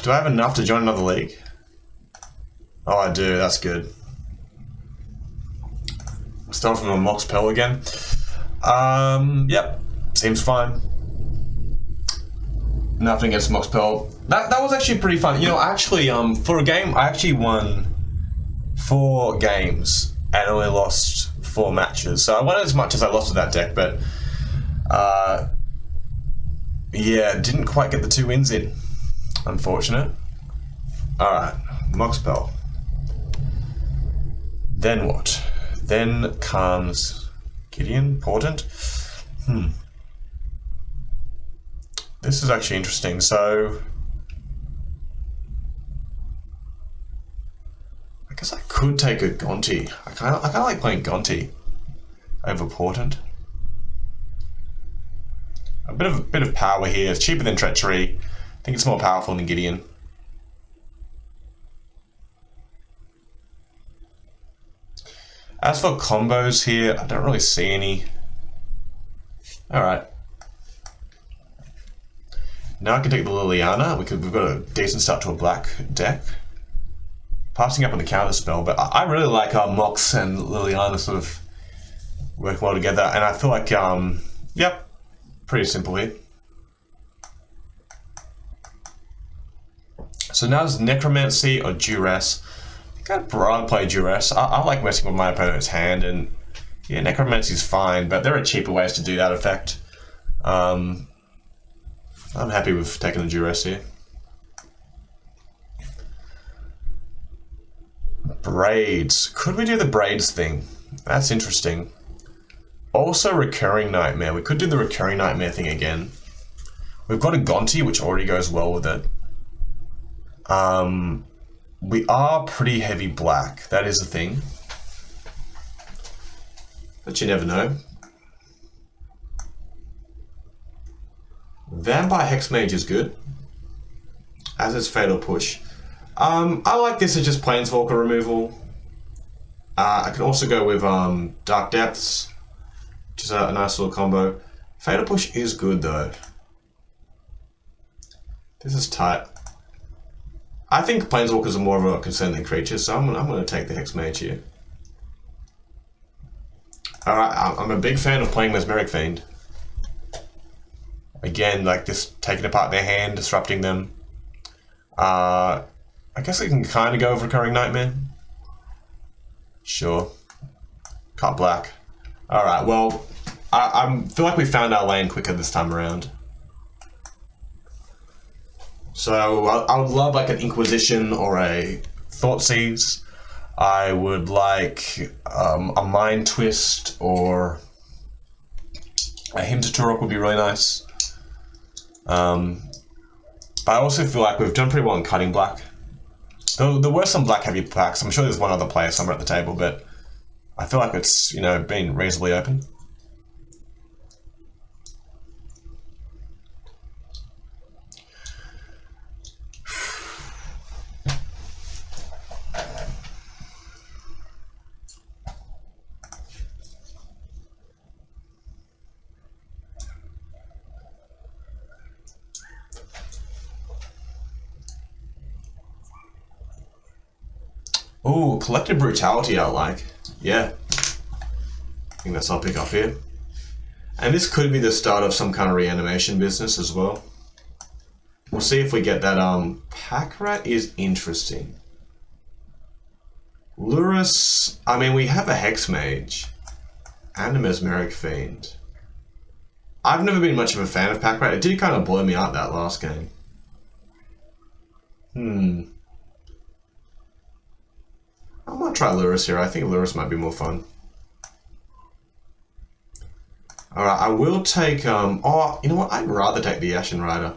Do I have enough to join another league? Oh, I do. That's good. Start from a Mox Pearl again. Yep. Seems fine. Nothing against Mox Pearl. That was actually pretty fun. You know, actually, for a game, I actually won 4 games and only lost 4 matches. So I won as much as I lost with that deck, but yeah, didn't quite get the 2 wins in. Unfortunate. Alright, Mox Pearl. Then what? Then comes Gideon, Portent. This is actually interesting. So I guess I could take a Gonti. I kind of like playing Gonti over Portent. A bit of power here. It's cheaper than Treachery. I think it's more powerful than Gideon. As for combos here, I don't really see any. Alright. Now I can take the Liliana. We've got a decent start to a black deck. Passing up on the counter spell, but I really like Mox and Liliana sort of work well together, and I feel like, yep, pretty simple here. So now it's Necromancy or Duress. I think I'd rather play Duress. I like messing with my opponent's hand, and yeah, Necromancy is fine, but there are cheaper ways to do that effect. I'm happy with taking the Duress here. Braids. Could we do the braids thing? That's interesting. Also Recurring Nightmare. We could do the Recurring Nightmare thing again. We've got a Gonti, which already goes well with it. We are pretty heavy black. That is a thing. But you never know. Vampire Hexmage is good, as is Fatal Push. I like this as just Planeswalker removal. I can also go with Dark Depths, which is a nice little combo. Fatal Push is good though. This is tight. I think Planeswalkers are more of a concern than creatures, so I'm gonna take the Hexmage here. Alright, I'm a big fan of playing Mesmeric Fiend. Again, like this, taking apart their hand, disrupting them. I guess I can kind of go with Recurring Nightmare. Sure. Cut black. Alright, well, I feel like we found our lane quicker this time around. So I would love like an Inquisition or a Thoughtseize. I would like a Mind Twist or a Hymn to Turok would be really nice. But I also feel like we've done pretty well in cutting black. There were some black heavy packs. I'm sure there's one other player somewhere at the table, but I feel like it's, you know, been reasonably open. Ooh, Collective Brutality I like. Yeah. I think that's what I'll pick up here. And this could be the start of some kind of reanimation business as well. We'll see if we get that. Pack Rat is interesting. Lurus, I mean, we have a Hexmage and a Mesmeric Fiend. I've never been much of a fan of Pack Rat. It did kind of blow me out that last game. I might try Lurus here. I think Lurus might be more fun. Alright, I will take, oh, you know what? I'd rather take the Ashen Rider.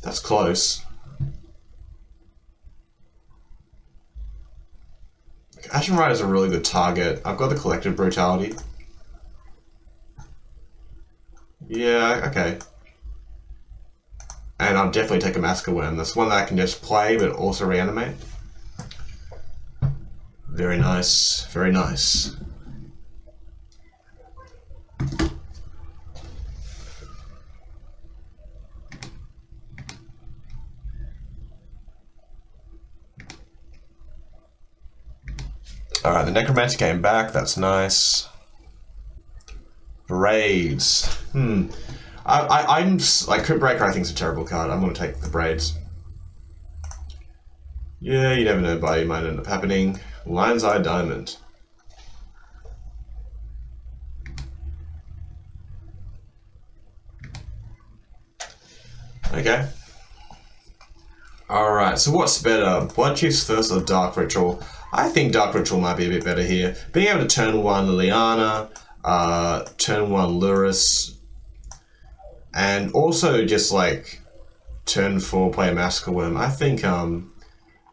That's close. Ashen Rider is a really good target. I've got the Collective Brutality. Yeah, okay. And I'll definitely take a Massacre Worm. That's one that I can just play, but also reanimate. Very nice, very nice. Alright, the Necromancer came back. That's nice. Braids. I'm like Crypt Breaker. I think is a terrible card. I'm going to take the Braids. Yeah, you never know, buddy. Might end up happening. Lion's Eye Diamond. Okay. Alright, so what's better? Blood Chief's Thirst or Dark Ritual? I think Dark Ritual might be a bit better here. Being able to turn 1 Liliana, turn 1 Luris, and also just like turn 4 play a Massacre Worm. I think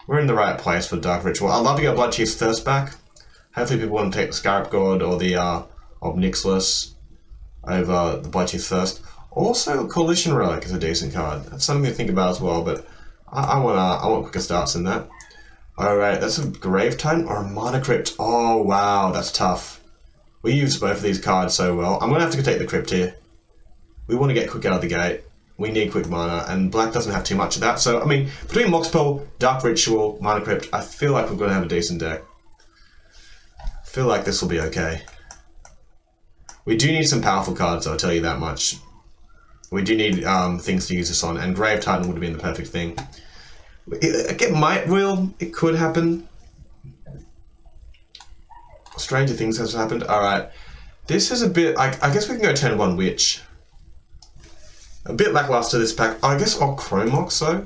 we're in the right place for Dark Ritual. I'd love to get Blood Chief's Thirst back. Hopefully people want to take the Scarab God or the Obnixilis over the Blood Chief's Thirst. Also, Coalition Relic is a decent card. That's something to think about as well, but I want quicker starts than that. Alright, that's a Grave Titan or a Mana Crypt. Oh wow, that's tough. We use both of these cards so well. I'm gonna have to take the Crypt here. We want to get quick out of the gate. We need quick mana, and black doesn't have too much of that. So, I mean, between Moxpel, Dark Ritual, Mana Crypt, I feel like we're going to have a decent deck. I feel like this will be okay. We do need some powerful cards, I'll tell you that much. We do need things to use this on, and Grave Titan would have been the perfect thing. It might will. It could happen. Stranger things has happened. Alright. This is a bit... I guess we can go turn 1 Witch. A bit lackluster this pack. I guess I'll Chromox though.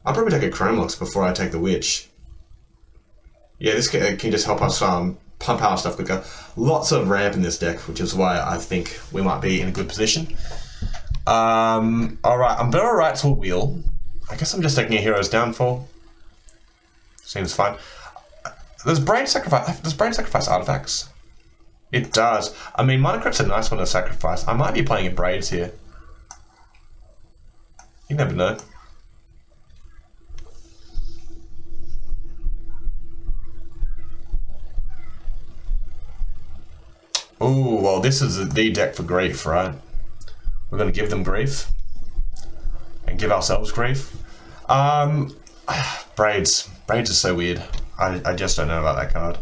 I'll probably take a Chromox before I take the Witch. Yeah, this can just help us pump our stuff quicker. Lots of ramp in this deck, which is why I think we might be in a good position. Alright, I'm better right to a wheel. I guess I'm just taking a Hero's Downfall. Seems fine. Does Brain sacrifice artifacts? It does. I mean, Mana Crypt's a nice one to sacrifice. I might be playing in Braids here. You never know. Ooh, well, this is the deck for grief, right? We're going to give them grief. And give ourselves grief. Braids. Braids is so weird. I just don't know about that card.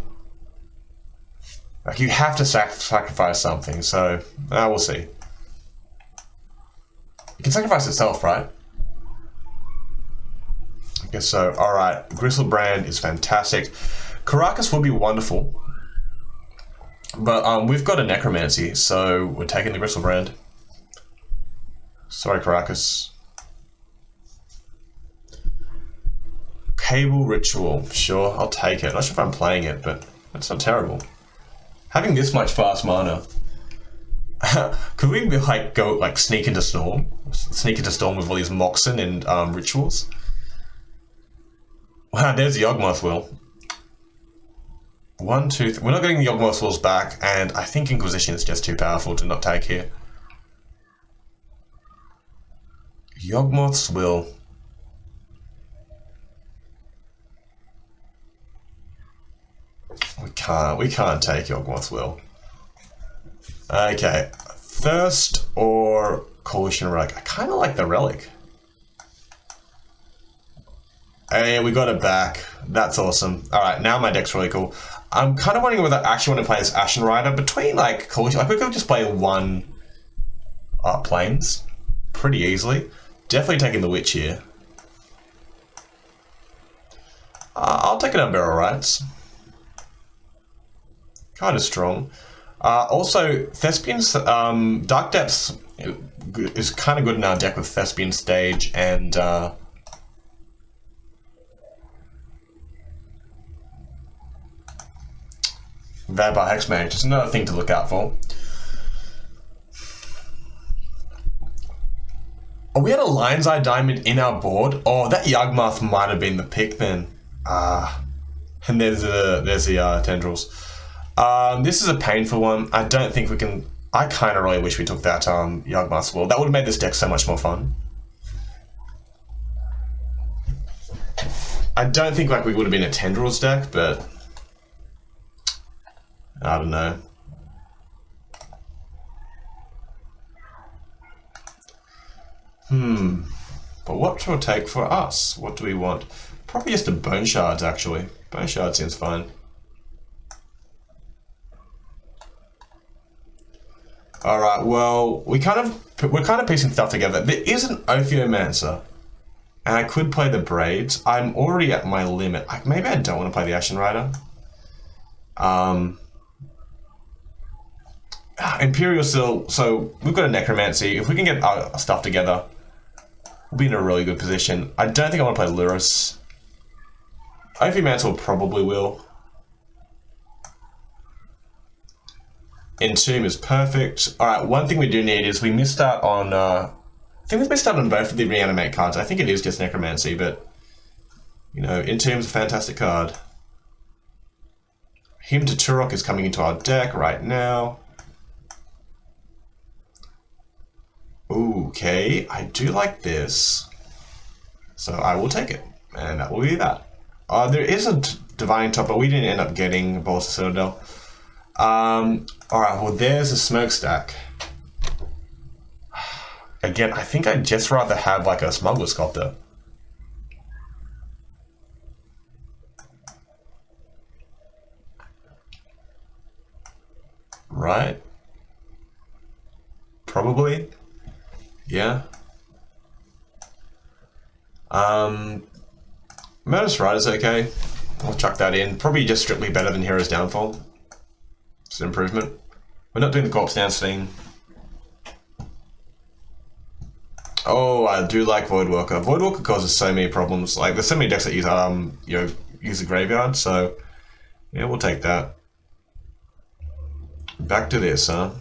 Like, you have to sacrifice something, so we'll see. It can sacrifice itself, right? I guess so. Alright, Gristlebrand is fantastic. Caracas would be wonderful. But we've got a Necromancy, so we're taking the Gristlebrand. Sorry, Caracas. Cable Ritual. Sure, I'll take it. Not sure if I'm playing it, but it's not terrible. Having this much fast mana. Could we be like go like sneak into Storm? Sneak into Storm with all these Moxen and rituals? Wow, there's the Yawgmoth Will. 1, 2, 3. We're not getting the Yawgmoth Wills back, and I think Inquisition is just too powerful to not take here. Yawgmoth's Will. We can't take Yawgmoth's Will. Okay. Thirst or Coalition Relic? I kind of like the Relic. Hey, we got it back. That's awesome. Alright, now my deck's really cool. I'm kind of wondering whether I actually want to play this Ashen Rider between, like, Coalition. Like, we could just play 1 Plains pretty easily. Definitely taking the Witch here. I'll take an Unburial Rites. Kind of strong. Also, Thespian's Dark Depths is kind of good in our deck with Thespian Stage and Vampire Hexmage. Just another thing to look out for. Oh, we had a Lion's Eye Diamond in our board. Oh, that Yawgmoth might have been the pick then. And there's the Tendrils. This is a painful one. I don't think we can... I kind of really wish we took that Yawgmoth's Will. That would have made this deck so much more fun. I don't think like we would have been a Tendrils deck, but... I don't know. But what will it take for us? What do we want? Probably just a Bone Shards, actually. Bone Shard seems fine. All right. Well, we're kind of piecing stuff together. There is an Ophiomancer, and I could play the Braids. I'm already at my limit. Maybe I don't want to play the Ashen Rider. Imperial Seal. So we've got a Necromancy. If we can get our stuff together, we'll be in a really good position. I don't think I want to play Lurrus. Ophiomancer probably will. Entomb is perfect. Alright, one thing we do need is we missed out on... I think we missed out on both of the Reanimate cards. I think it is just Necromancy, but... You know, Entomb's a fantastic card. Hymn to Turok is coming into our deck right now. Okay, I do like this. So I will take it. And that will be that. There is a Divine Top, but we didn't end up getting Balls of Citadel. Alright, well there's a smokestack. Again, I think I'd just rather have like a Smuggler Sculptor. Right? Probably. Yeah. Modus Rider's okay. I'll chuck that in. Probably just strictly better than Hero's Downfall. It's an improvement. We're not doing the Corpse Dance thing. Oh, I do like Voidwalker. Voidwalker causes so many problems. Like, there's so many decks that use use the graveyard, so yeah, we'll take that. Back to this, huh?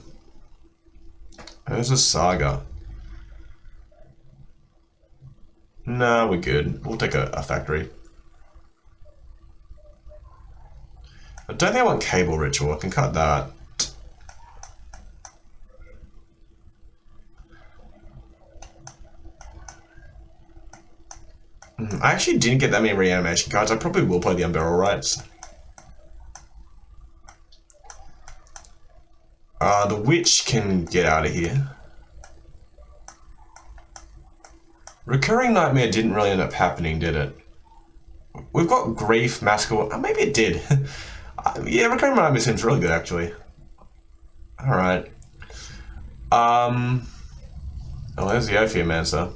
There's a Saga. Nah, we're good. We'll take a Factory. I don't think I want Cable Ritual. I can cut that. I actually didn't get that many Reanimation cards. I probably will play the Unbearable Rights. The Witch can get out of here. Recurring Nightmare didn't really end up happening, did it? We've got Grief, Massacre... maybe it did. Yeah, Recurring Nightmare seems really good, actually. Alright. Oh, there's the Ophiomancer.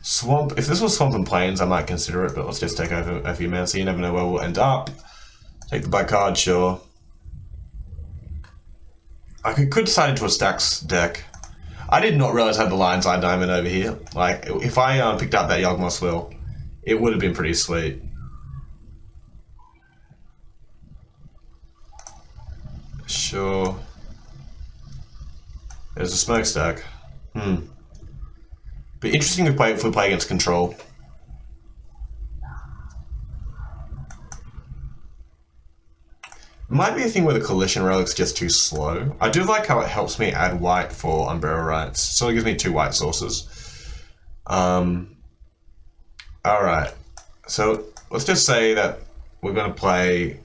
Swamp... If this was Swamp and Plains, I might consider it, but let's just take over Ophiomancer. You never know where we'll end up. Take the black card, sure. I could decide into a Stacks deck. I did not realize I had the Lion's Eye Diamond over here. Like, if I picked up that Yawgmoth's Will, it would have been pretty sweet. Sure. There's a Smokestack. Be interesting if we play against Control. Might be a thing where the Collision Relic's just too slow. I do like how it helps me add white for Unbearable Rights. So it gives me 2 white sources. Alright. So let's just say that we're going to play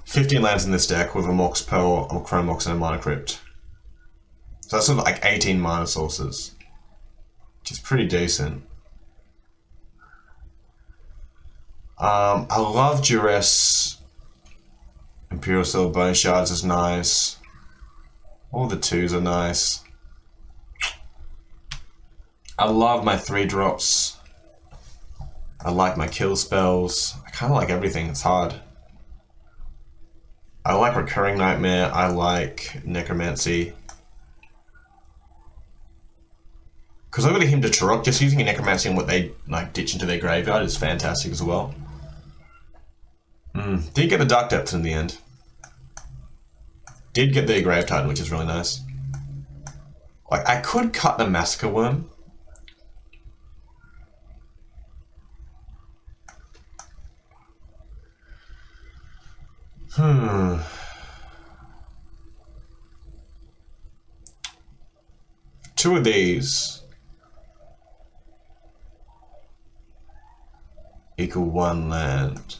15 lands in this deck with a Mox Pearl, a Chrome Mox, and a Mana Crypt. So that's sort of like 18 mana sources. Which is pretty decent. I love Duress. Imperial Seal Bone Shards is nice. All the 2s are nice. I love my 3-drops. I like my kill spells. I kind of like everything. It's hard. I like Recurring Nightmare. I like Necromancy. Because over to Hymn to Turok, just using a Necromancy and what they like ditch into their graveyard is fantastic as well. Did get the Dark Depths in the end. Did get the Grave Titan, which is really nice. Like, I could cut the Massacre Worm. Two of these equal 1 land.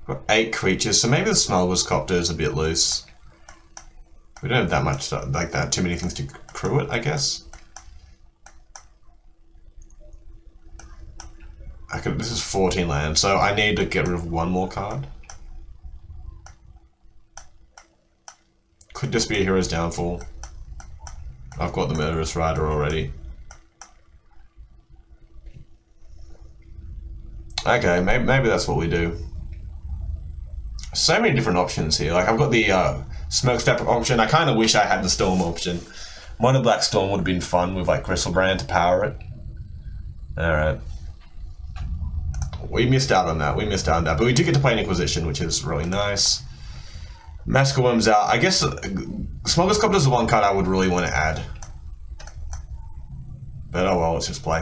Got 8 creatures, so maybe the Smuggler's Copter is a bit loose. We don't have that much, like that, too many things to crew it, I guess. This is 14 land, so I need to get rid of 1 more card. could just be a hero's downfall. I've got the Murderous Rider already. Okay, maybe that's what we do. So many different options here. Like, I've got the Smokestack option. I kind of wish I had the Storm option. Mono Black Storm would have been fun with, like, Gristlebrand to power it. Alright. We missed out on that. But we do get to play an Inquisition, which is really nice. Massacre Worm's out. I guess Smugglers Copter is the one card I would really want to add. But oh well, let's just play.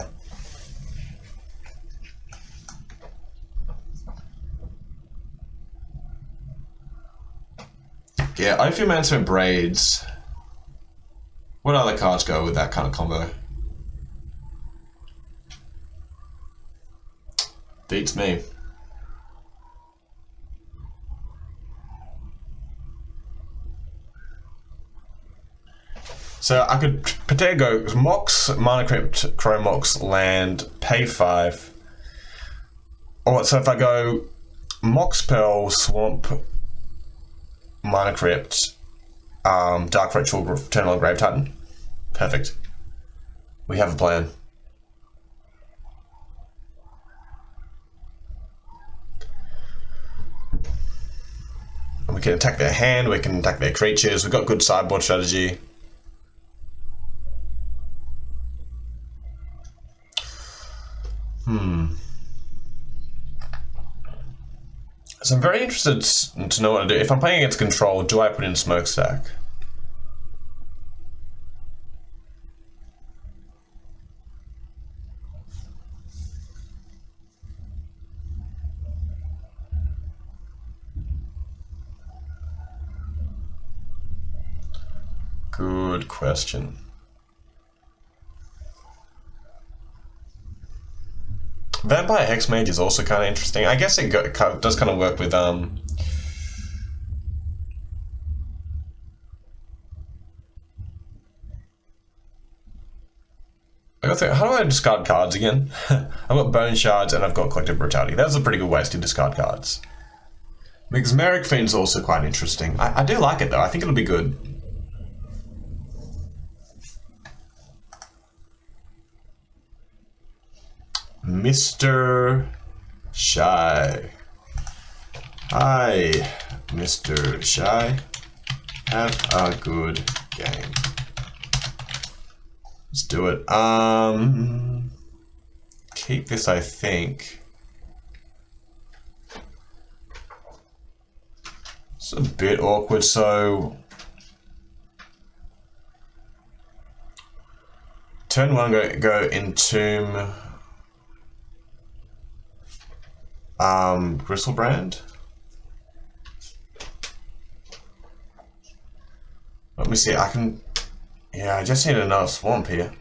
Yeah, Ophir Mancer Braids. What other cards go with that kind of combo? Beats me. So I could potentially go Mox, Mana Crypt, Chrome Mox, land, pay 5. Oh, so if I go Mox Pearl, Swamp, Mana Crypt, Dark Ritual, turn on Grave Titan. Perfect. We have a plan. And we can attack their hand, we can attack their creatures, we've got good sideboard strategy. So I'm very interested to know what to do. If I'm playing against Control, do I put in Smokestack? Good question. Vampire Hexmage is also kind of interesting. I guess it does kind of work with I gotta how do I discard cards again? I've got Bone Shards and I've got Collective Brutality. Those are pretty good ways to discard cards. Mesmeric Fiend's also quite interesting. I do like it though. I think it'll be good. Mr. Shy. Hi, Mr. Shy. Have a good game. Let's do it. Keep this, I think. It's a bit awkward, so turn 1 go Entomb. Gristlebrand. Let me see, I can... Yeah, I just need another swamp here.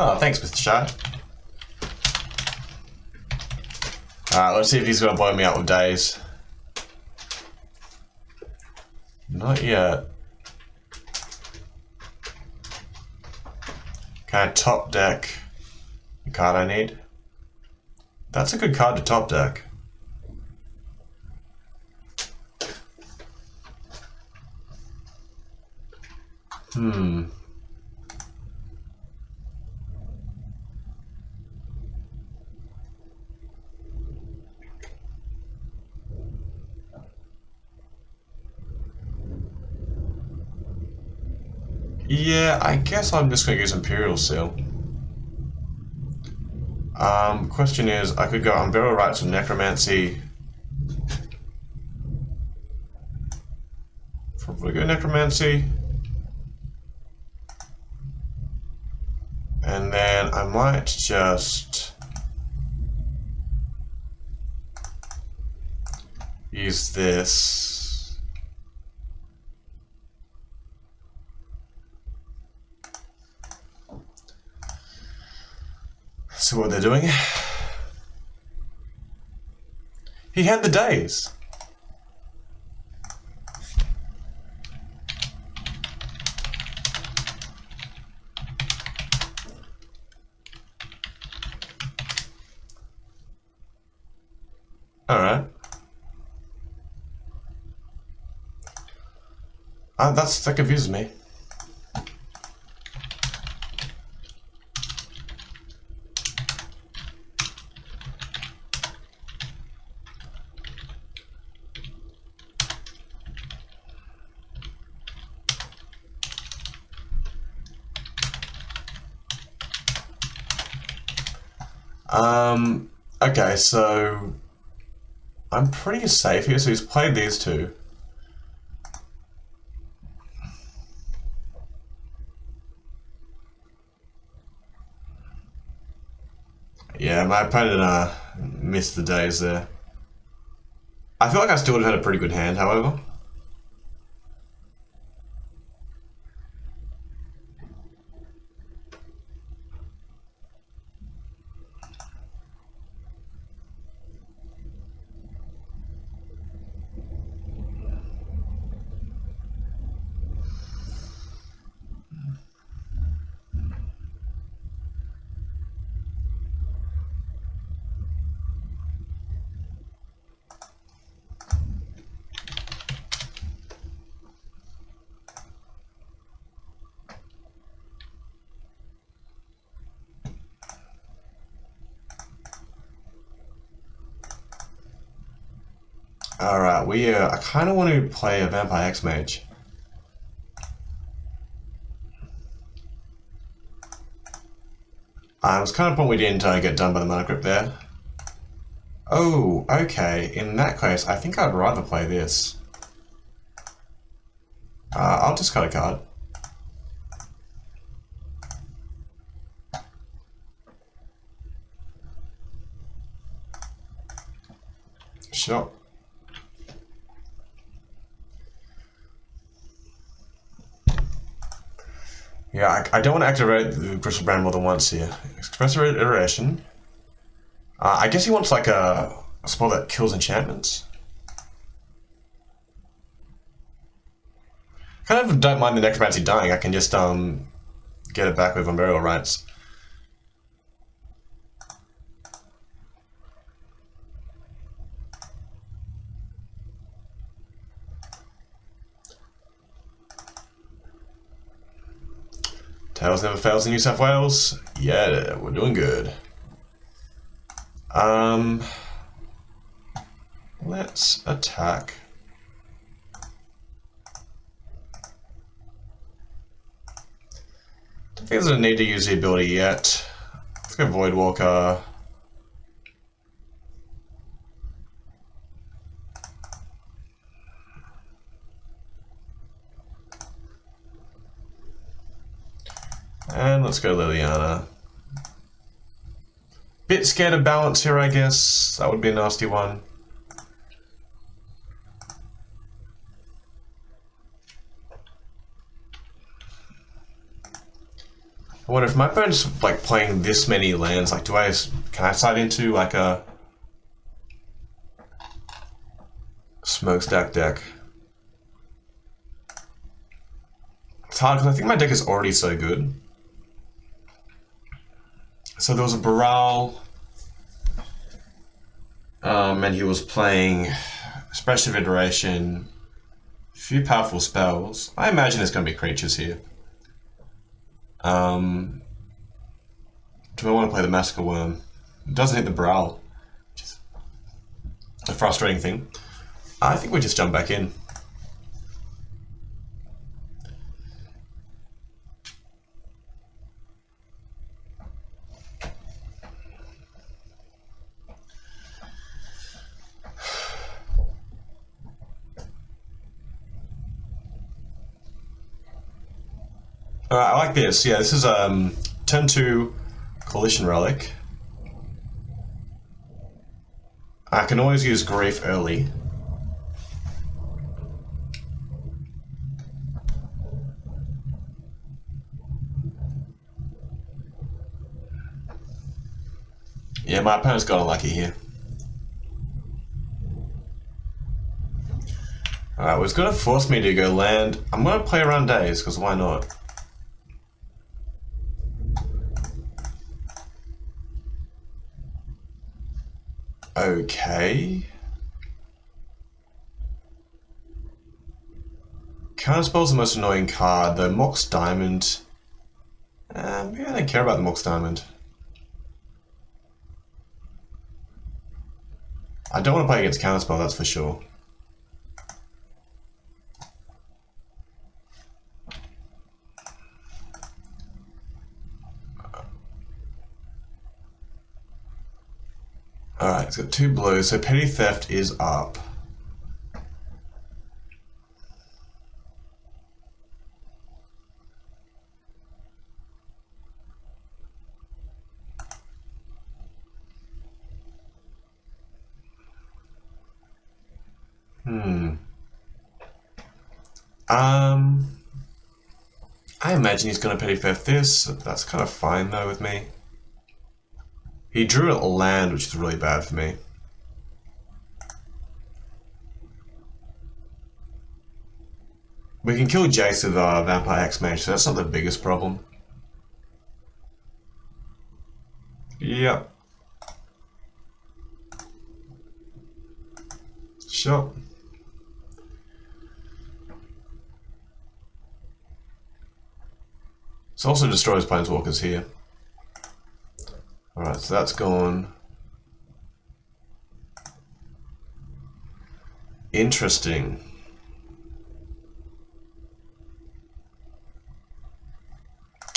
Oh, thanks, Mr. Shy. Alright, let's see if he's going to blow me out with days. Not yet. Can I top deck the card I need? That's a good card to top deck. Yeah, I guess I'm just going to use Imperial Seal. Question is, I could go Unburial Rites of Necromancy. Probably go Necromancy. And then I might just use this. See what they're doing. He had the days. Alright. That confuses me. Okay, so I'm pretty safe here, so he's played these two. Yeah, my opponent missed the days there. I feel like I still would have had a pretty good hand, however. Alright, I kind of want to play a Vampire X-Mage. I was kind of point we didn't get done by the mana grip there. Oh, okay. In that case, I think I'd rather play this. I'll discard a card. Sure. Yeah, I don't want to activate the Crystal Brand more than once here. Expressive Iteration. I guess he wants like a spell that kills enchantments. Kind of don't mind the Necromancy dying, I can just get it back with Unburial Rites. Tails never fails in New South Wales. Yeah, we're doing good. Let's attack. Don't think there's a need to use the ability yet. Let's go Voidwalker. And let's go Liliana. Bit scared of balance here, I guess. That would be a nasty one. I wonder if my opponent's like playing this many lands, like can I slide into like a smokestack deck? It's hard because I think my deck is already so good. So there was a Baral, and he was playing Expressive Iteration, a few powerful spells. I imagine there's going to be creatures here. Do I want to play the Massacre Worm? It doesn't hit the Baral, which is a frustrating thing. I think we just jump back in. I like this. Yeah, this is turn 2 Coalition Relic. I can always use Grief early. Yeah, my opponent's got unlucky here. Alright, well, it's gonna force me to go land. I'm gonna play around days, because why not? Okay. Counterspell's the most annoying card, though Mox Diamond. Maybe I don't care about the Mox Diamond. I don't want to play against Counterspell, that's for sure. Alright, it's got 2 blues, so Petty Theft is up. I imagine he's going to Petty Theft this. That's kind of fine though with me. He drew a land, which is really bad for me. We can kill Jace with Vampire X-Mage, so that's not the biggest problem. Yep. Sure. This also destroys Planeswalkers here. Alright, so that's gone. Interesting.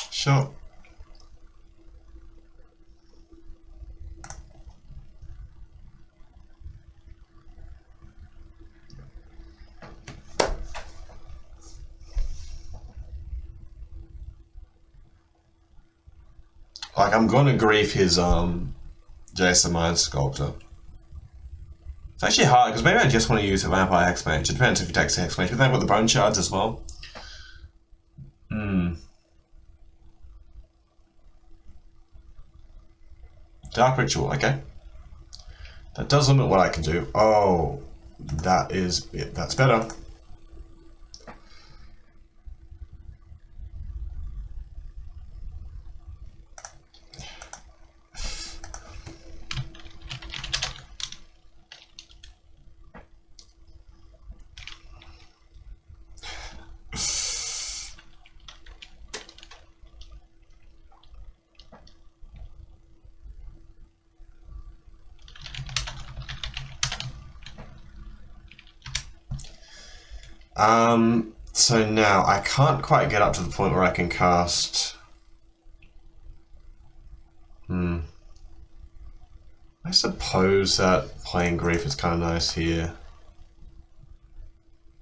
Sure. Like, I'm gonna grief his Jason Mind Sculptor. It's actually hard because maybe I just want to use a Vampire X-Mage. It depends if he takes the X-Mage, but then I've got the Bone Shards as well. Dark Ritual, okay. That does limit what I can do. Oh, that's better. So now I can't quite get up to the point where I can cast. I suppose that playing Grief is kind of nice here.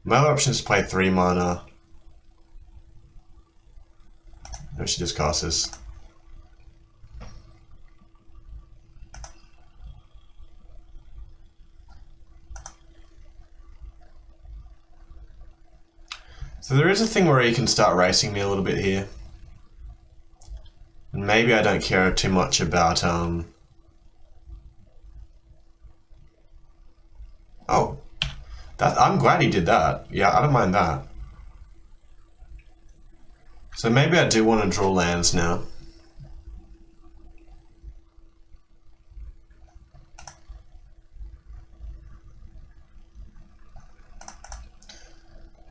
My other option is to play 3 mana. No, she just casts this. So there is a thing where he can start racing me a little bit here. And maybe I don't care too much about, Oh. I'm glad he did that. Yeah, I don't mind that. So maybe I do want to draw lands now.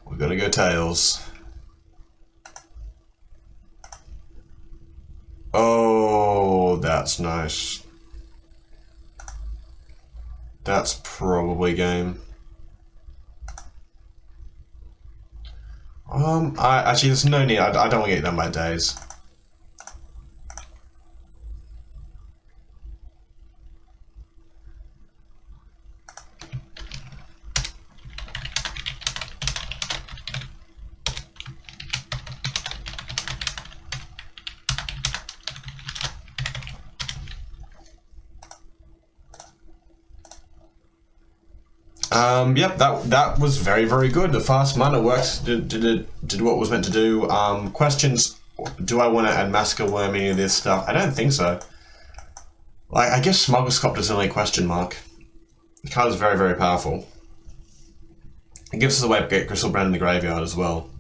We're gonna go Tails. Oh, that's nice. That's probably game. Actually, there's no need. I don't want to get done by days. Yep, that was very, very good. The fast mana worked, did what it was meant to do. Questions, do I want to add Massacre Worm, any of this stuff? I don't think so. Like, I guess Smuggler's Copter's the only question mark. The card is very, very powerful. It gives us a way to get Crystal Brand in the graveyard as well.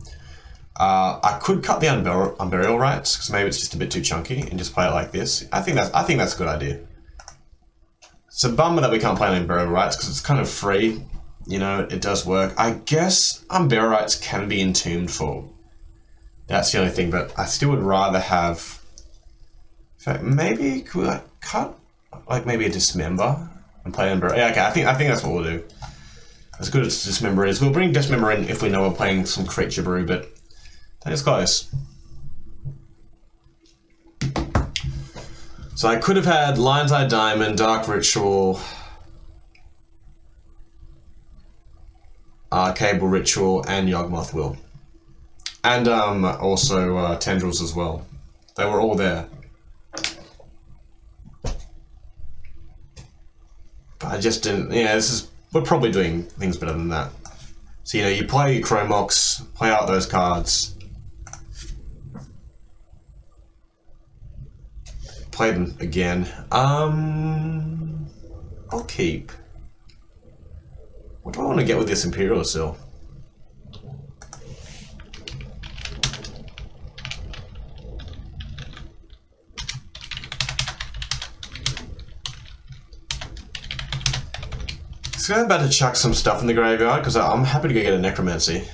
I could cut the Unburial Rites, because maybe it's just a bit too chunky, and just play it like this. I think that's a good idea. It's a bummer that we can't play Unburial Rites, because it's kind of free. You know, it does work. I guess Unburial Rites can be entombed for. That's the only thing, but I still would rather have... In fact, maybe could I cut like maybe a Dismember and play Unburial? Yeah, okay, I think that's what we'll do. As good as Dismember is, we'll bring Dismember in if we know we're playing some creature brew, but that is close. So I could have had Lion's Eye Diamond, Dark Ritual, Cable Ritual, and Yawgmoth Will. And also Tendrils as well. They were all there. But I just didn't... Yeah, we're probably doing things better than that. So, you know, you play your Chromox, play out those cards. Play them again. I'll keep. What do I want to get with this Imperial Seal? So I'm about to chuck some stuff in the graveyard because I'm happy to go get a Necromancy.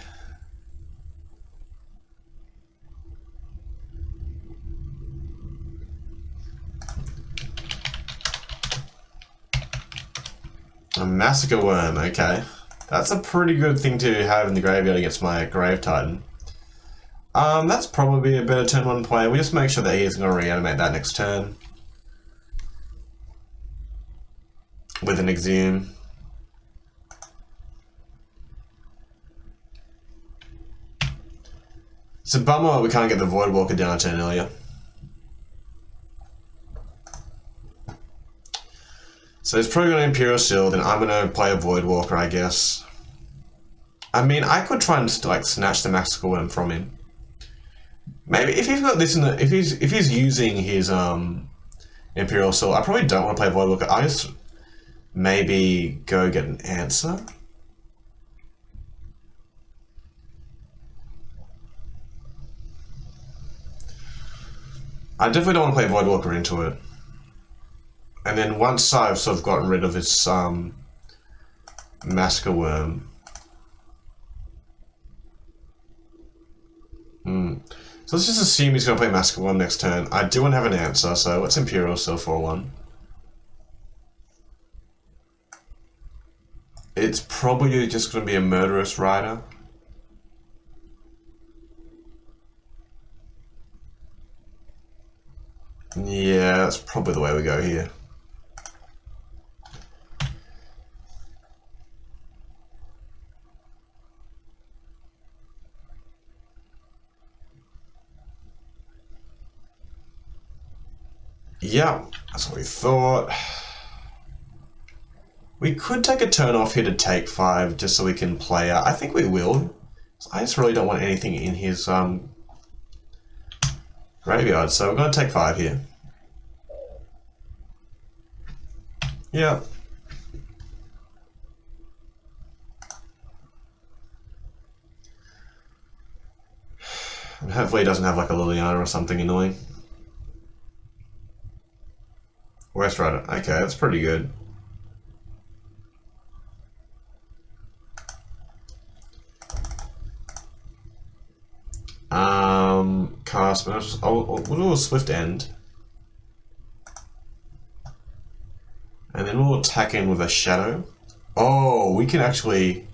A Massacre Worm, okay. That's a pretty good thing to have in the graveyard against my Grave Titan. That's probably a better turn 1 play. We just make sure that he's going to reanimate that next turn. With an Exhume. It's a bummer we can't get the Voidwalker down a turn earlier. So he's probably going to Imperial Seal, then I'm going to play a Voidwalker, I guess. I mean, I could try and like snatch the Massacre Worm from him. Maybe if he's got this in the, if he's using his Imperial Seal, I probably don't want to play Voidwalker. I just maybe go get an answer. I definitely don't want to play Voidwalker into it. And then once I've sort of gotten rid of this Massacre Worm. So let's just assume he's going to play Massacre Worm next turn. I do want to have an answer, so what's Imperial Seal for 1? It's probably just going to be a Murderous Rider. Yeah, that's probably the way we go here. Yeah, that's what we thought. We could take a turn off here to take 5 just so we can play out. I think we will. I just really don't want anything in his graveyard, so we're going to take 5 here. Yeah. And hopefully he doesn't have like a Liliana or something annoying. West Rider. Okay, that's pretty good. Cast. We'll do a Swift End. And then we'll attack in with a Shadow. Oh, we can actually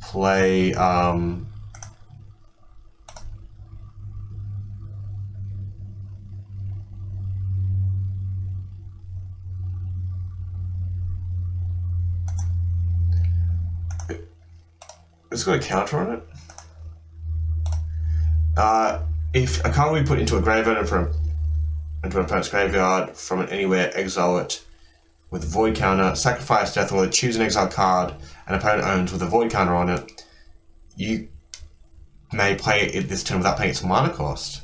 play it's got a counter on it. If a card will be put into a graveyard into an opponent's graveyard from an anywhere, exile it with a void counter, sacrifice death, or choose an exile card an opponent owns with a void counter on it. You may play it this turn without paying its mana cost.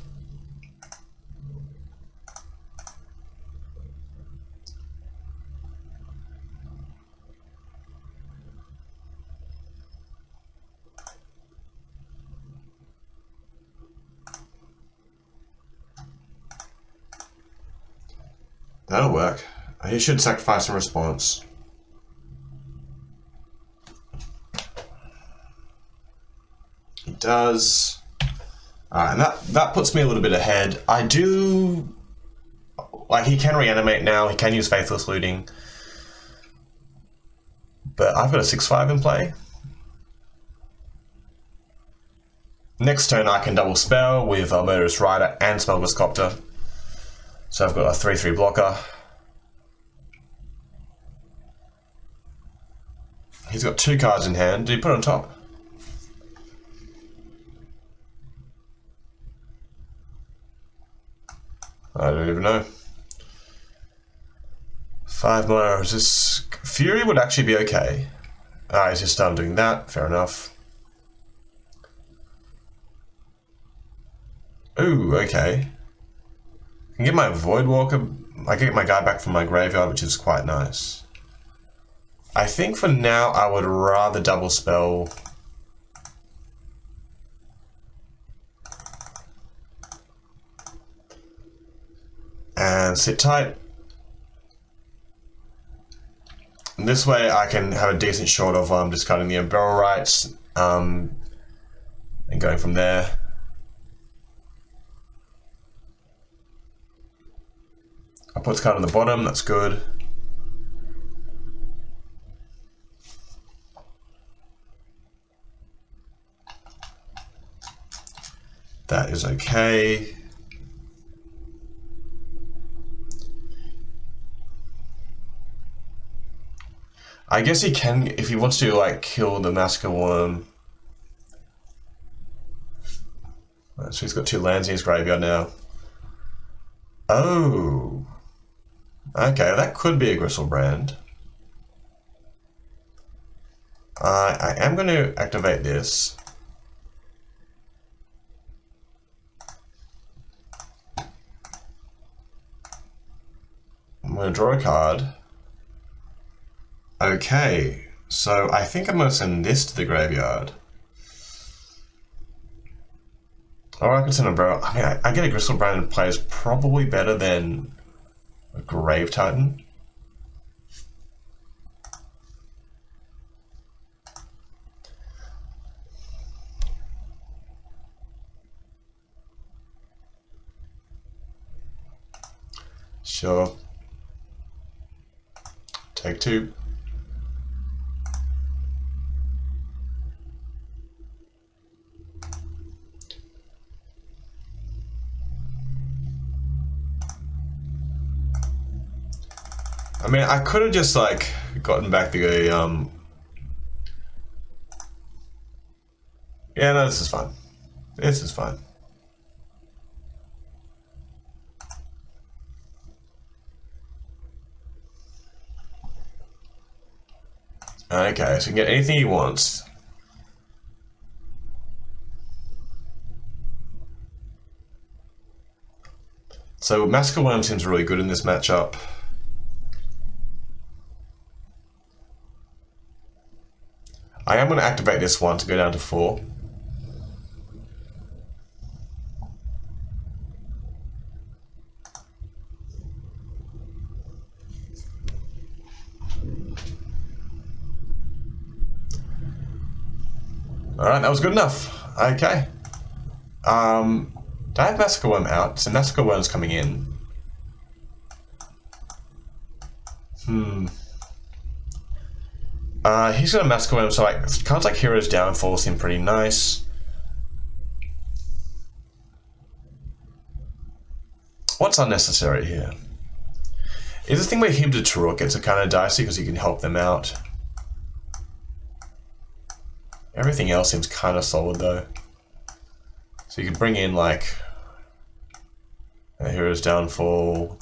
That'll work. He should sacrifice in response. He does. Alright, and that puts me a little bit ahead. I do... Like, he can reanimate now, he can use Faithless Looting. But I've got a 6/5 in play. Next turn I can double spell with a Murderous Rider and Smuggler's Copter. So I've got a 3/3 blocker. He's got 2 cards in hand. Did he put it on top? I don't even know. 5 mana. This Fury would actually be okay. Alright, he's just doing that. Fair enough. Ooh, okay. I can get my Voidwalker. I can get my guy back from my graveyard, which is quite nice. I think for now I would rather double spell. And sit tight. And this way I can have a decent shot of discarding the Umbrella Rights and going from there. I'll put this card on the bottom, that's good. That is okay. I guess he can, if he wants to, like, kill the Massacre Worm. So he's got 2 lands in his graveyard now. Oh. Okay, that could be a Gristlebrand. I am going to activate this. I'm going to draw a card. Okay, so I think I'm going to send this to the graveyard. Or I could send a Umbrella. I mean, I get a Gristlebrand plays probably better than a Grave Titan. Sure. Take 2. I mean, I could have just, like, gotten back the, Yeah, no, this is fine. This is fine. Okay, so he can get anything he wants. So Massacre Worm seems really good in this matchup. I am going to activate this one to go down to 4. Alright, that was good enough. Okay. Do I have Massacre Worm out? So Massacre Worm's coming in. He's got a Massacre Worm, so like cards like Hero's Downfall seem pretty nice. What's unnecessary here? Is the thing where Hymn to Turok gets a kind of dicey because you can help them out. Everything else seems kind of solid though. So you could bring in like a Hero's Downfall.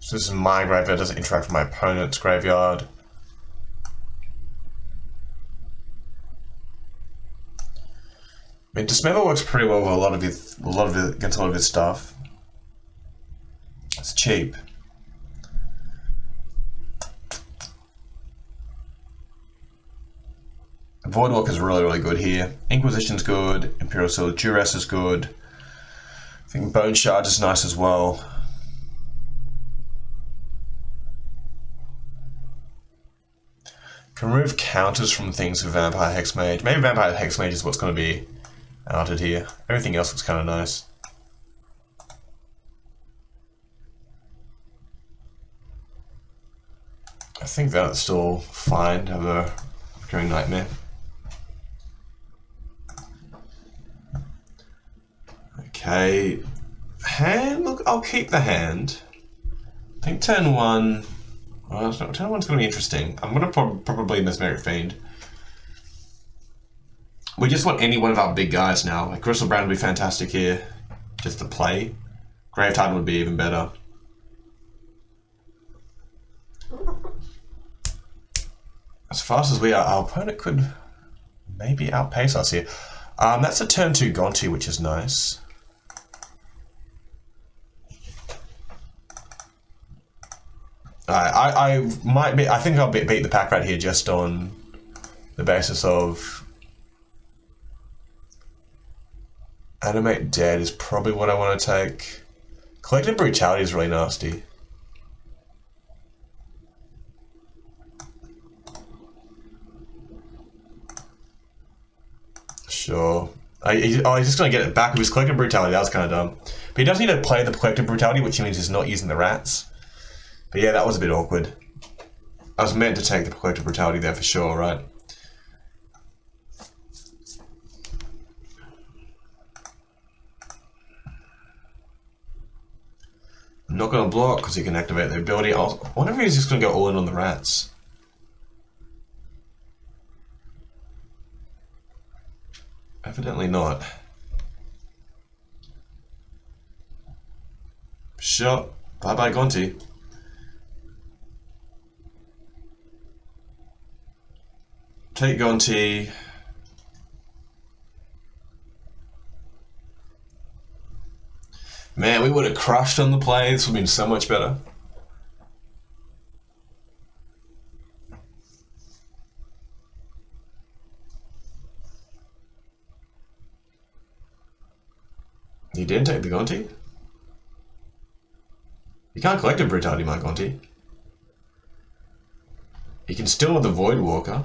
So this is my graveyard, doesn't interact with my opponent's graveyard. I mean, Dismember works pretty well with against a lot of his stuff. It's cheap. Voidwalker is really, really good here. Inquisition's good. Imperial Seal Duress is good. think Bone Shard is nice as well. Can remove counters from things with Vampire Hexmage. Maybe Vampire Hexmage is what's going to be outed here. Everything else looks kind of nice. I think that's still fine to have a recurring nightmare. Okay. Hand, look, I'll keep the hand. I think turn 1... Well, turn 1's going to be interesting. I'm going to probably Mesmeric Fiend. We just want any one of our big guys now. Like, Gristlebrand would be fantastic here, just to play. Grave Titan would be even better. As fast as we are, our opponent could maybe outpace us here. That's a turn 2 Gonti, which is nice. I think I'll beat the pack rat here just on the basis of Animate Dead is probably what I want to take. Collective Brutality is really nasty. Sure. He's just going to get it back with his Collective Brutality. That was kind of dumb. But he does need to play the Collective Brutality, which means he's not using the rats. But yeah, that was a bit awkward. I was meant to take the Collective Brutality there for sure, right? I'm not going to block because he can activate the ability. I wonder if he's just going to go all in on the rats. Evidently not. Sure. Bye-bye, Gonti. Take Gonti. Man, we would have crushed on the play. This would have been so much better. He did take the Gonti? You can't collect a Brutality, my Gonti. He can still have the Void Walker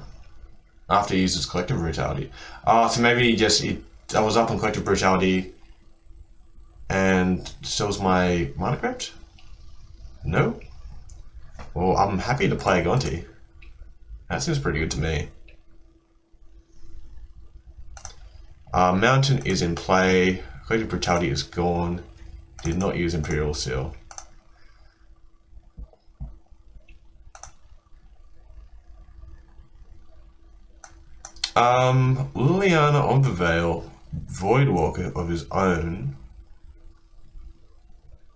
after he uses Collective Brutality. So maybe I was up on Collective Brutality and so was my Mana Crypt? No? Well, I'm happy to play a Gonti. That seems pretty good to me. Mountain is in play. Collective Brutality is gone. Did not use Imperial Seal. Liliana of the Veil, Voidwalker of his own,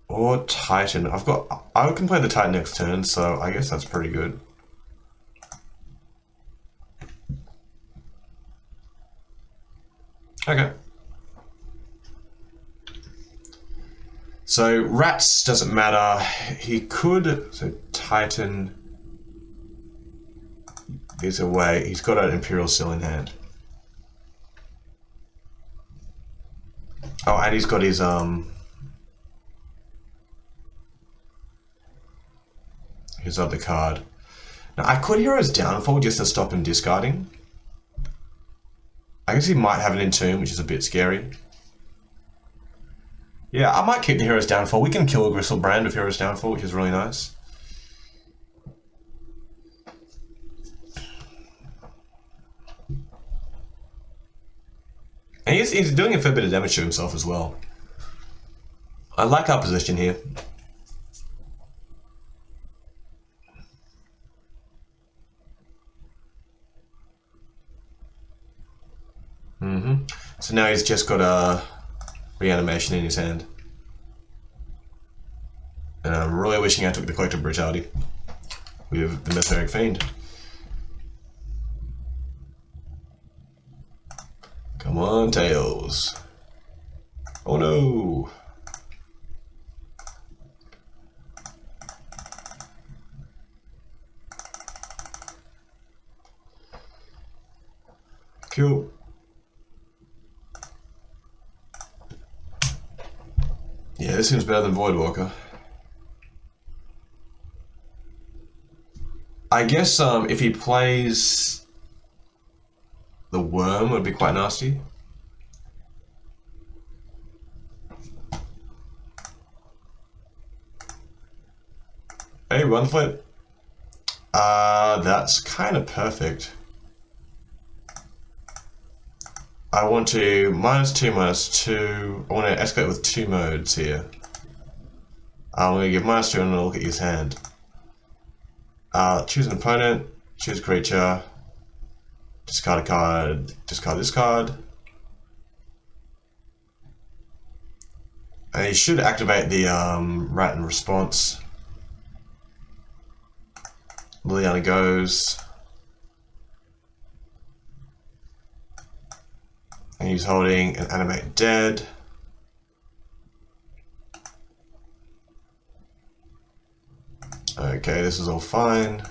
or Titan. I can play the Titan next turn, so I guess that's pretty good. Okay. So rats doesn't matter. He could, so Titan is away. He's got an Imperial Seal in hand. Oh, and he's got his other card. Now I could Hero's Downfall just to stop him discarding. I guess he might have an Entomb, which is a bit scary. Yeah, I might keep the Hero's Downfall. We can kill a Gristlebrand with Hero's Downfall, which is really nice. And he's doing a fair bit of damage to himself as well. I like our position here. So now he's just got a Reanimation in his hand. And I'm really wishing I took the Collective Brutality with the Mesmeric Fiend. Come on, Tails. Oh no! Cool. this seems better than Voidwalker. I guess if he plays the Worm, it would be quite nasty. Hey, one flip. That's kind of perfect. I want to -2, -2. I want to escalate with 2 modes here. I'm going to give -2 and look at his hand. Choose an opponent, choose a creature, discard a card, discard this card. And he should activate the Rat in response. Liliana goes. And he's holding an Animate Dead. Okay, this is all fine.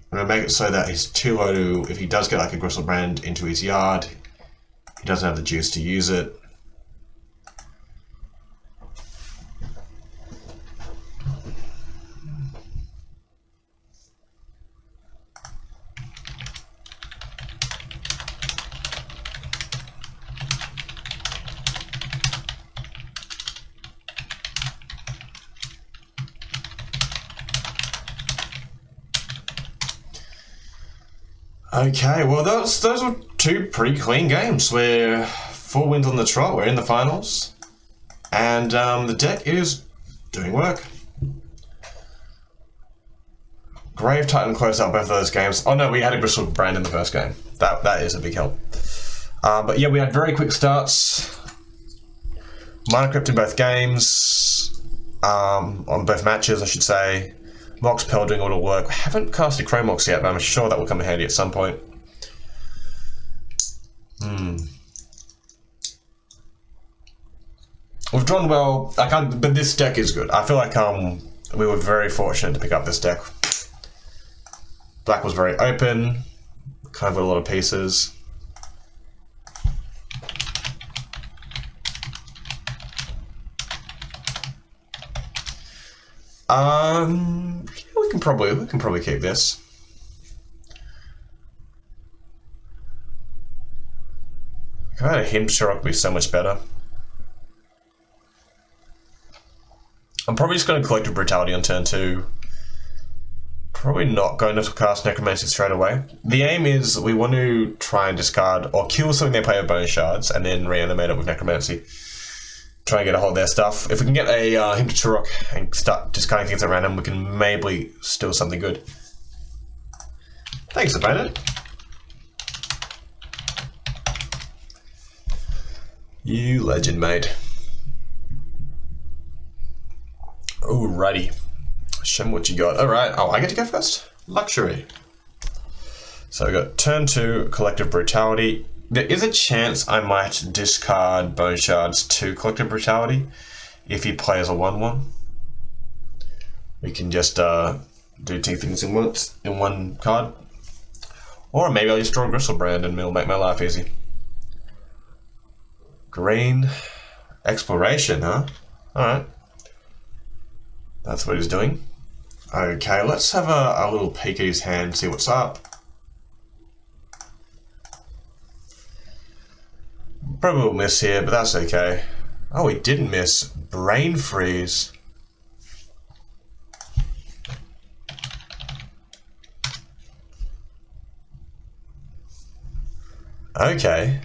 I'm going to make it so that he's too low to, if he does get like a Gristlebrand into his yard, he doesn't have the juice to use it. Okay, well those were 2 pretty clean games. We're 4 wins on the trot, we're in the finals, and the deck is doing work. Grave Titan closed out both of those games. Oh no, we had a Gristlebrand in the first game. That is a big help. But yeah, we had very quick starts. Mana Crypt in both games, on both matches I should say. Mox Pel doing all the work. We haven't casted Chromox yet, but I'm sure that will come in handy at some point. We've drawn well, but this deck is good. I feel like we were very fortunate to pick up this deck. Black was very open, kind of got a lot of pieces. We can probably keep this. If I had a Himshirok, would be so much better. I'm probably just going to Collective Brutality on turn 2. Probably not going to cast Necromancy straight away. The aim is we want to try and discard or kill something they play with Bone Shards and then reanimate it with Necromancy. Try and get a hold of their stuff. If we can get a Himshirok and start discarding things at random, we can maybe steal something good. Thanks, opponent. You legend, mate. Alrighty. Show me what you got. Alright. Oh, I get to go first? Luxury. So we got turn 2, Collective Brutality. There is a chance I might discard Bone Shards to Collective Brutality if he plays a 1/1. We can just do 2 things in one card. Or maybe I'll just draw a Gristlebrand and it'll make my life easy. Green. Exploration, huh? Alright. That's what he's doing. Okay, let's have a little peek at his hand, see what's up. Probably will miss here, but that's okay. Oh, he didn't miss. Brain Freeze. Okay.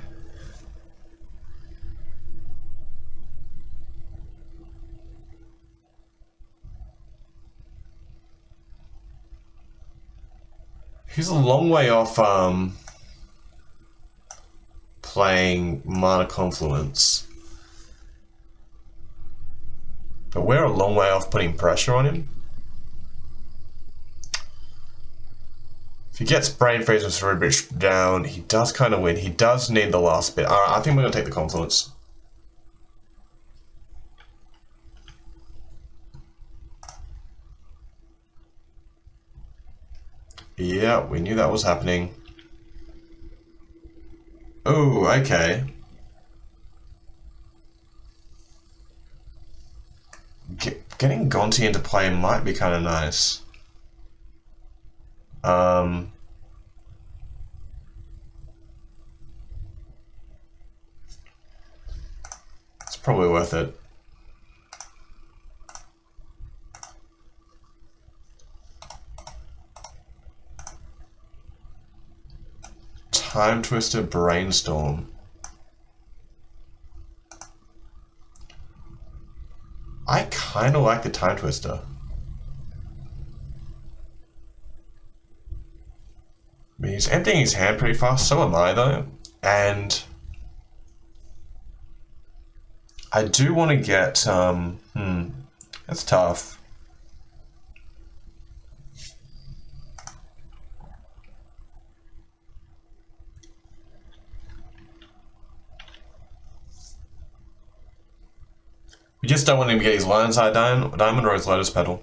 He's a long way off playing Mana Confluence. But we're a long way off putting pressure on him. If he gets Brain Freeze and Cerebrate down, he does kind of win. He does need the last bit. Alright, I think we're going to take the Confluence. Yeah, we knew that was happening. Oh, okay. Getting Gonti into play might be kind of nice. It's probably worth it. Time Twister Brainstorm. I kind of like the Time Twister. I mean, he's emptying his hand pretty fast, so am I though. And I do want to get, that's tough. We just don't want him to get his Lion's Eye Diamond or his Lotus Petal.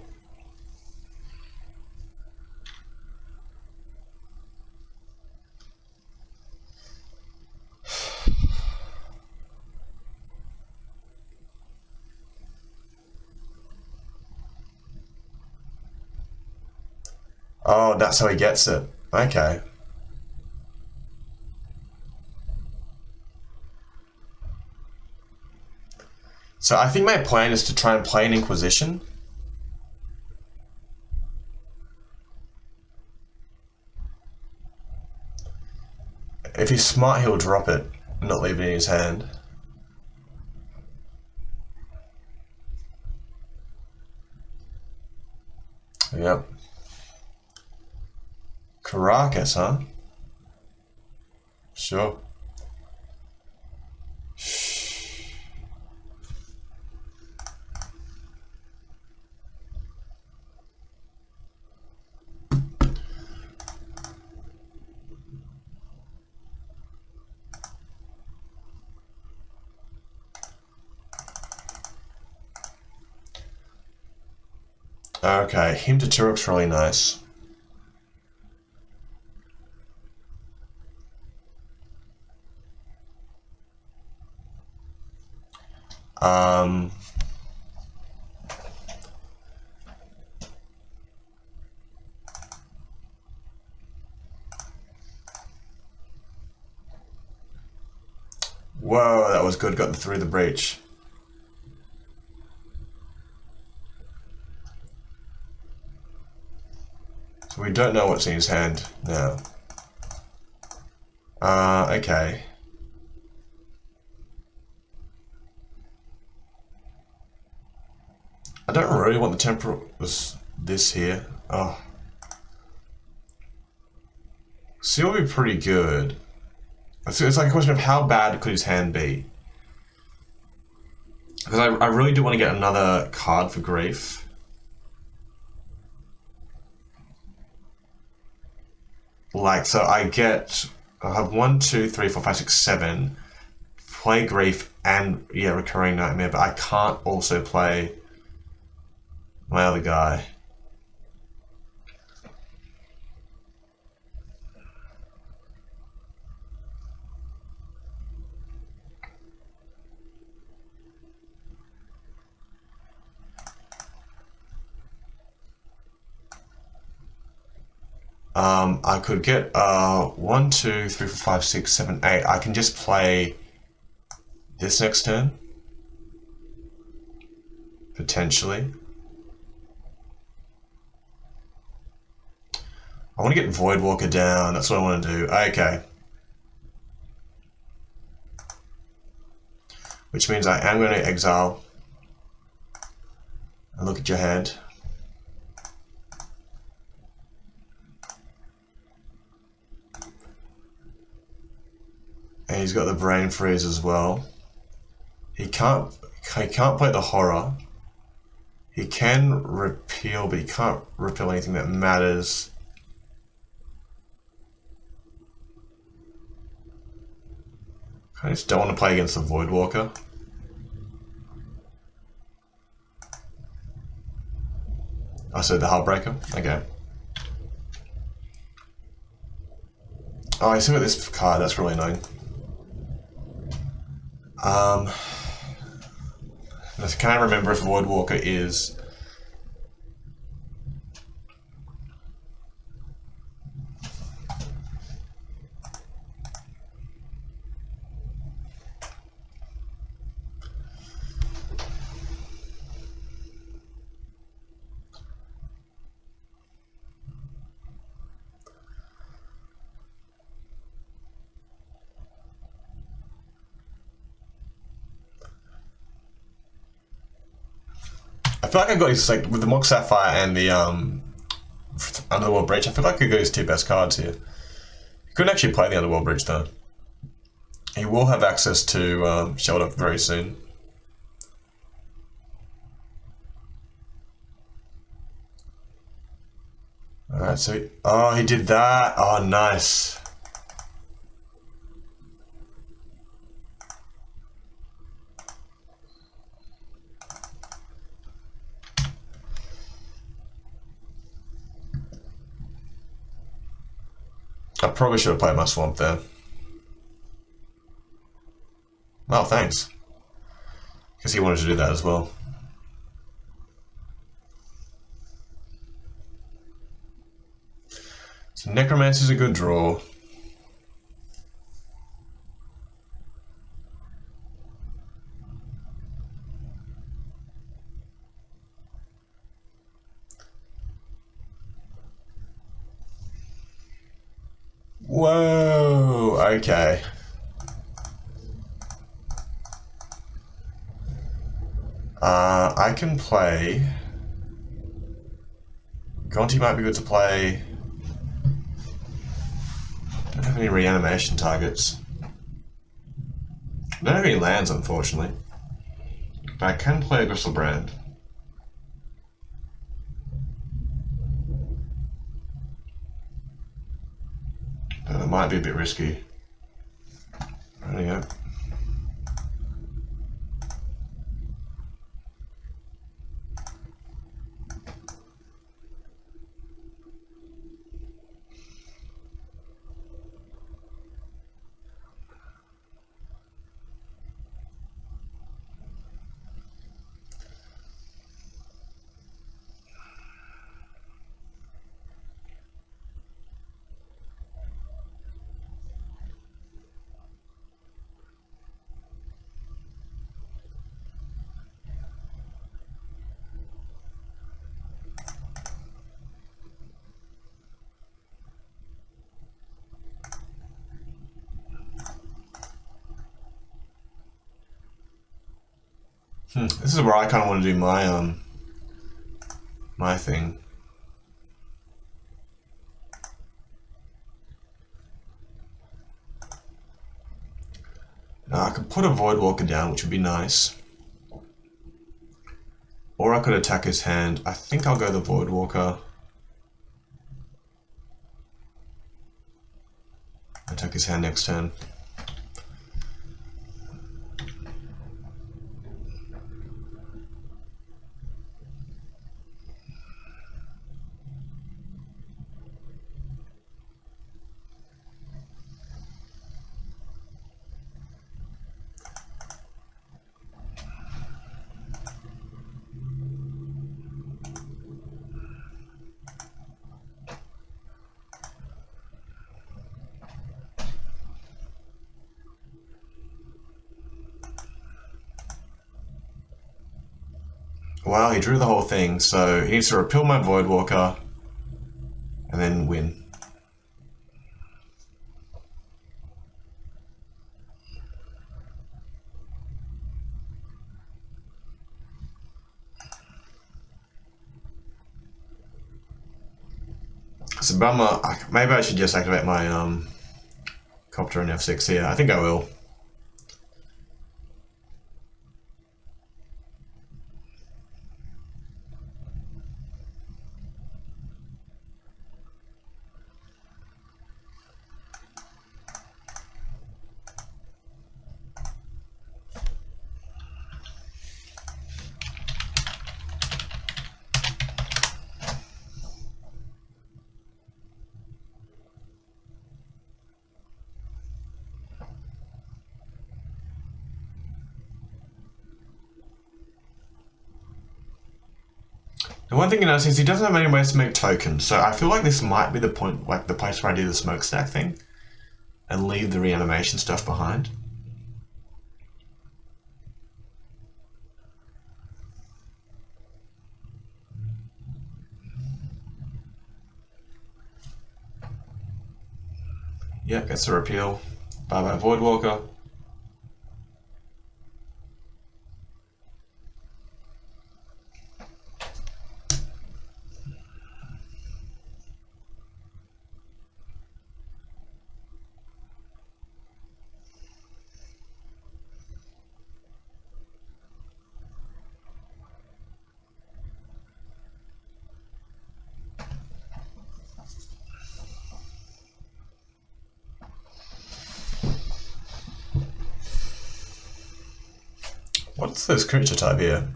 Oh, that's how he gets it. Okay. So I think my plan is to try and play an Inquisition. If he's smart, he'll drop it and not leave it in his hand. Yep. Caracas, huh? Sure. Okay, him to Turok's really nice. Whoa, that was good. Got through the breach. So we don't know what's in his hand now. Okay. I don't really want the temporal this here. Oh. Seal would be pretty good. It's like a question of how bad could his hand be? Because I really do want to get another card for Grief. Like, so I have 1, 2, 3, 4, 5, 6, 7. Play Grief and, yeah, Recurring Nightmare, but I can't also play my other guy. I could get 1, 2, 3, 4, 5, 6, 7, 8. I can just play this next turn. Potentially. I want to get Voidwalker down. That's what I want to do. Okay. Which means I am going to exile and look at your hand. And he's got the Brain Freeze as well. He can't play the Horror. He can repeal, but he can't repeal anything that matters. I just don't want to play against the Voidwalker. I said the Heartbreaker? Okay. Oh, I still got this card, that's really annoying. I can't remember if Voidwalker is I feel like I got his, like, with the Mock Sapphire and the Underworld Breach, I feel like I got his two best cards here. He couldn't actually play the Underworld Breach though. He will have access to Shelter very soon. Alright, so... Oh, he did that! Oh, nice. I probably should have played my Swamp there. Well, thanks. Because he wanted to do that as well. So Necromancer's a good draw. Whoa, okay. I can play... Gonti might be good to play. Don't have any reanimation targets. Don't have any lands, unfortunately. But I can play a Gristlebrand. But it might be a bit risky. There you go. This is where I kind of want to do my my thing. Now I could put a Voidwalker down, which would be nice. Or I could attack his hand. I think I'll go the Voidwalker. Attack his hand next turn. Wow, he drew the whole thing, so he needs to repeal my Voidwalker and then win. It's a bummer. Maybe I should just activate my Copter and F6 here. I think I will. The one thing you notice is he doesn't have any ways to make tokens, so I feel like this might be the point, like the place where I do the smokestack thing and leave the reanimation stuff behind. Yep, gets a repeal. Bye bye Voidwalker. What's this creature type here?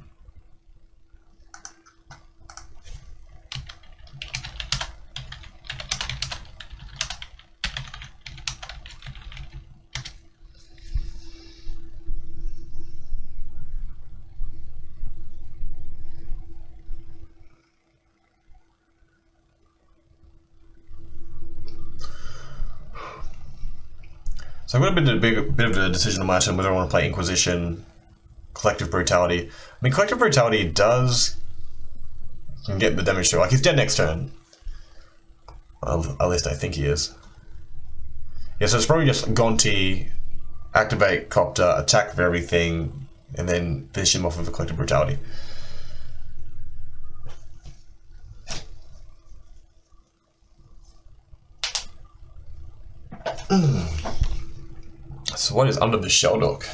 So I've got a bit of a decision on my turn whether I want to play Inquisition, Collective Brutality. I mean, Collective Brutality can get the damage through. Like, he's dead next turn. Well, at least I think he is. Yeah, so it's probably just Gonti, activate Copter, attack for everything, and then finish him off with a Collective Brutality. So what is under the Sheldock?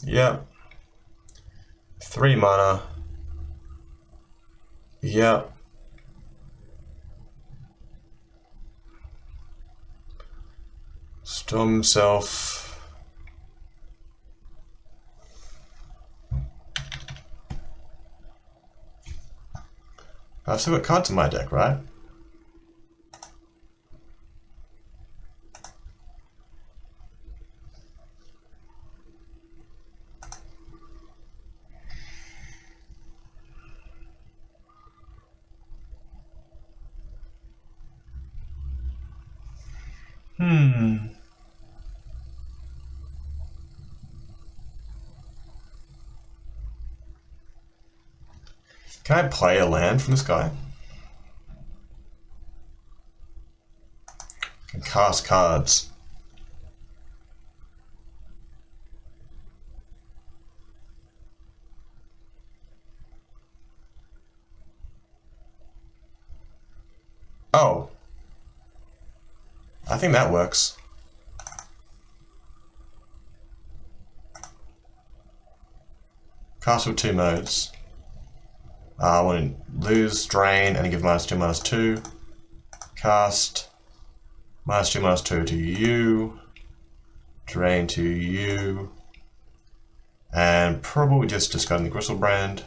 Yeah. 3 mana. Yeah. Storm himself. I've still got cards in my deck, right? Can I play a land from this guy? Can cast cards. Oh. I think that works. Cast with 2 modes. I want to lose, drain, and give -2, -2. Cast -2, -2 to you. Drain to you. And probably just discarding the Gristlebrand.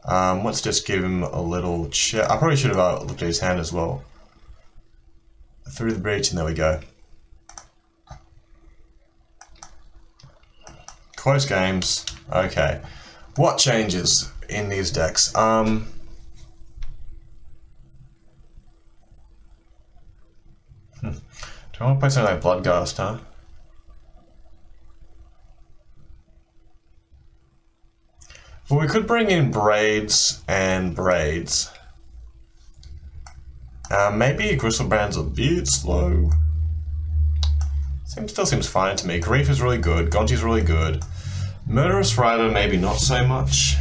Let's just give him a little check. I probably should have looked at his hand as well. Through the breach, and there we go. Close games. Okay. What changes in these decks? Do I want to play something like Bloodghast, huh? Well, we could bring in Braids and Braids. Maybe Gristlebrand's a bit slow. Still seems fine to me. Grief is really good. Gonti's really good. Murderous Rider, maybe not so much.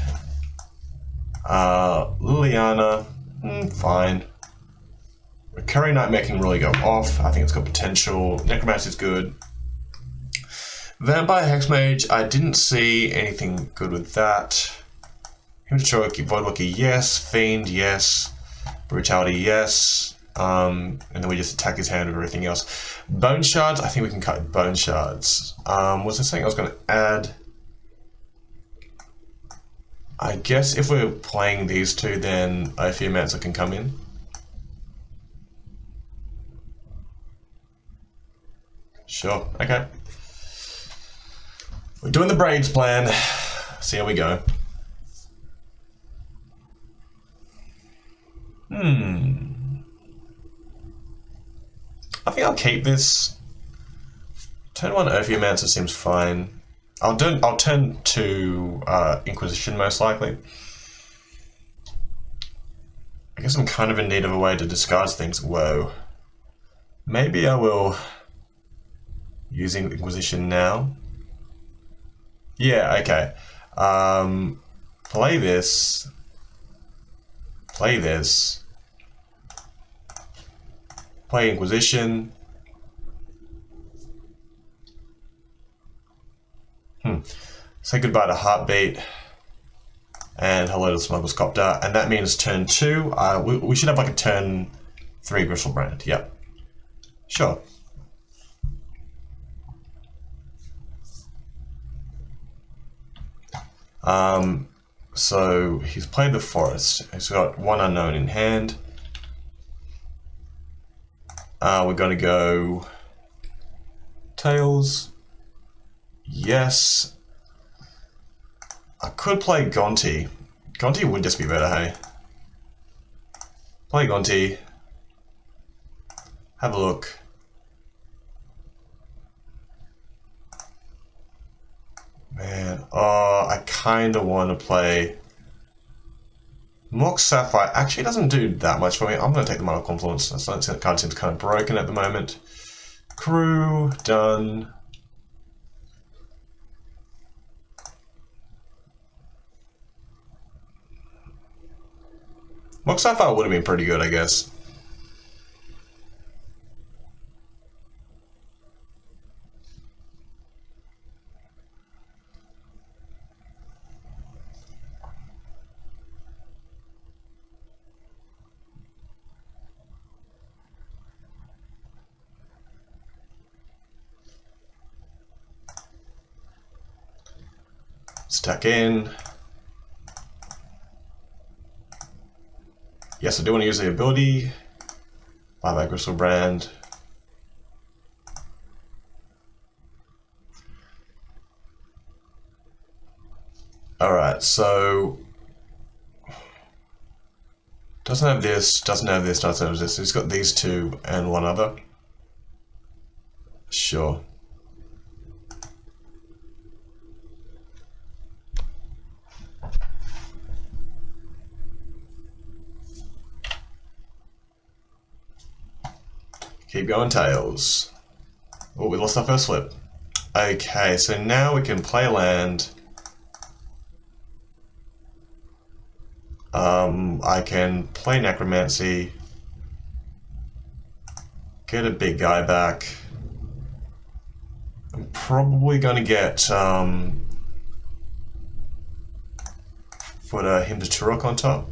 Liliana, fine. Recurring Nightmare can really go off. I think it's got potential. Necromancy is good. Vampire Hexmage, I didn't see anything good with that. Himchoki, Voidwalker, yes. Fiend, yes. Brutality, yes. And then we just attack his hand with everything else. Bone Shards, I think we can cut Bone Shards. Was there something I was going to add? I guess if we're playing these two, then Ophiomancer can come in. Sure, okay. We're doing the Braids plan. See how we go. I think I'll keep this. Turn 1 Ophiomancer seems fine. I'll turn to Inquisition most likely. I guess I'm kind of in need of a way to disguise things. Whoa. Maybe I will use Inquisition now. Yeah, okay. Play this. Play this. Play Inquisition. Say goodbye to Heartbeat. And hello to Smuggler's Copter. And that means turn 2. We should have like a turn 3 Gristlebrand. Yep. Sure. So he's played the Forest. He's got 1 unknown in hand. We're going to go Tails. Yes. I could play Gonti. Gonti would just be better, hey? Play Gonti. Have a look. Man, oh, I kind of want to play... Mox Sapphire actually doesn't do that much for me. I'm going to take the Mana Confluence. That card seems kind of broken at the moment. Crew, done. Mox Sapphire would have been pretty good, I guess. Stack in. Yes, I do want to use the ability. Buyback Gristlebrand. Alright, so... Doesn't have this, doesn't have this, doesn't have this. He's got these 2 and 1 other. Sure. Keep going, Tails. Oh, we lost our first flip. Okay, so now we can play land. I can play Necromancy. Get a big guy back. I'm probably going to get put him to Turok on top.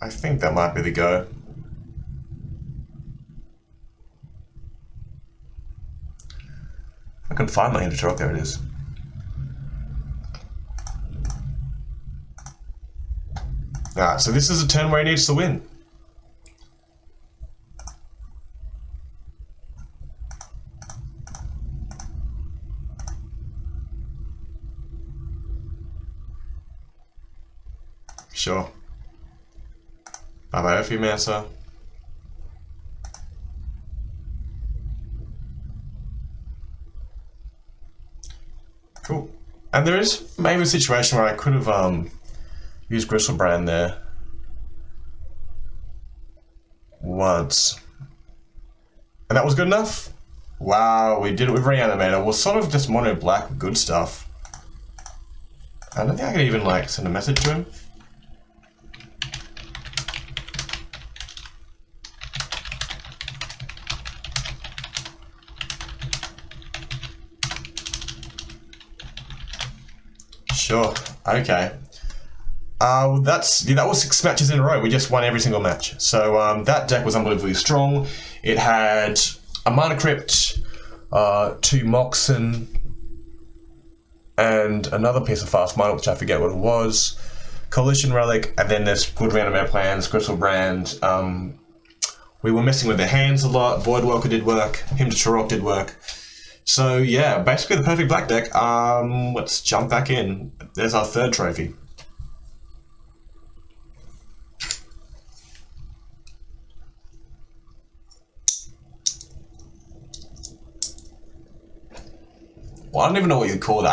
I think that might be the go. I can find my Hintertruck, there it is. Alright, so this is a turn where he needs to win. Sure. Bye-bye, Earthmancer. Cool. And there is maybe a situation where I could have used Gristlebrand there once. And that was good enough? Wow, we did it with Reanimator. We're sort of just mono black with good stuff. I don't think I could even like send a message to him. Sure. Okay. That was 6 matches in a row. We just won every single match. So that deck was unbelievably strong. It had a Mana Crypt, 2 Moxen, and another piece of fast mana, which I forget what it was. Coalition Relic, and then there's good Reanimator plans, Gristlebrand. We were messing with their hands a lot. Voidwalker did work. Him to Turok did work. So yeah, basically the perfect black deck. Let's jump back in. There's our 3rd trophy. Well, I don't even know what you'd call that.